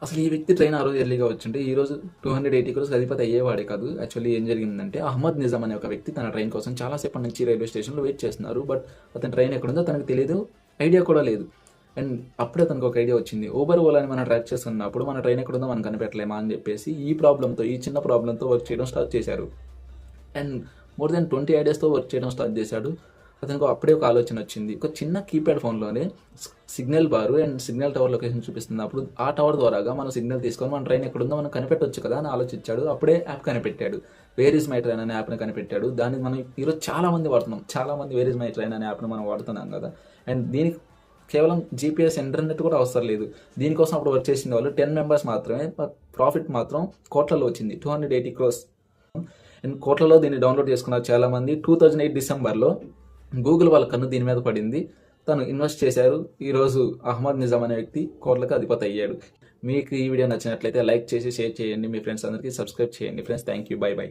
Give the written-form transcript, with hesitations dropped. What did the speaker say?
అసలు ఈ వ్యక్తి ట్రైన్ ఆ రోజు ఎర్లీగా వచ్చింటే ఈ రోజు 280 క్రోర్స్ అధిపతి అయ్యేవాడే కాదు. యాక్చువల్లీ ఏం జరిగిందంటే అహ్మద్ నిజాం అనే ఒక వ్యక్తి తన ట్రైన్ కోసం చాలా సేపటి నుంచి రైల్వే స్టేషన్లో వెయిట్ చేస్తున్నారు. బట్ అతని ట్రైన్ ఎక్కడుందో తనకు తెలియదు, ఐడియా కూడా లేదు. అండ్ అప్పుడే తనకు ఒక ఐడియా వచ్చింది, ఊబర్ ఓలాని మనం ట్రాక్ చేస్తున్నప్పుడు మన ట్రైన్ ఎక్కడుందో మనం కనిపెట్టలేమా అని చెప్పేసి ఈ చిన్న ప్రాబ్లంతో వర్క్ చేయడం స్టార్ట్ చేశారు. అండ్ మోర్ దెన్ 20 ఐడియాస్తో వర్క్ చేయడం స్టార్ట్ చేశాడు. అతనికి అప్పుడే ఒక ఆలోచన వచ్చింది. ఒక చిన్న కీప్యాడ్ ఫోన్లోనే signal bar and signal tower location చూపిస్తుంది. అప్పుడు ఆ టవర్ ద్వారాగా మనం సిగ్నల్ తీసుకొని మన ట్రైన్ ఎక్కడుందో మనం కనిపెట్టవచ్చు కదా అని ఆలోచించాడు. అప్పుడే యాప్ కనిపెట్టాడు, వేర్ ఇస్ మై ట్రైన్ అనే యాప్ని కనిపెట్టాడు. దాన్ని మనం ఈరోజు చాలా మంది వాడుతున్నాం, చాలా మంది వేర్ ఇస్ మై ట్రైన్ అనే యాప్ని మనం వాడుతున్నాం కదా. అండ్ దీనికి కేవలం జీపీఎస్ ఇంటర్నెట్ కూడా అవసరం లేదు. దీనికోసం అప్పుడు వర్క్ చేసిన వాళ్ళు 10 మెంబర్స్ మాత్రమే. ప్రాఫిట్ మాత్రం కోట్లలో వచ్చింది, 280 క్రోర్స్. అండ్ కోట్లలో దీన్ని డౌన్లోడ్ చేసుకున్నారు చాలామంది. 2008 డిసెంబర్లో గూగుల్ వాళ్ళ కన్ను దీని మీద పడింది, తను ఇన్వెస్ట్ చేశారు. ఈరోజు అహ్మద్ నిజాం అనే వ్యక్తి కోట్లకు అధిపతి అయ్యాడు. మీకు ఈ వీడియో నచ్చినట్లయితే లైక్ చేసి షేర్ చేయండి, మీ ఫ్రెండ్స్ అందరికీ సబ్స్క్రైబ్ చేయండి. Friends, thank you, by by.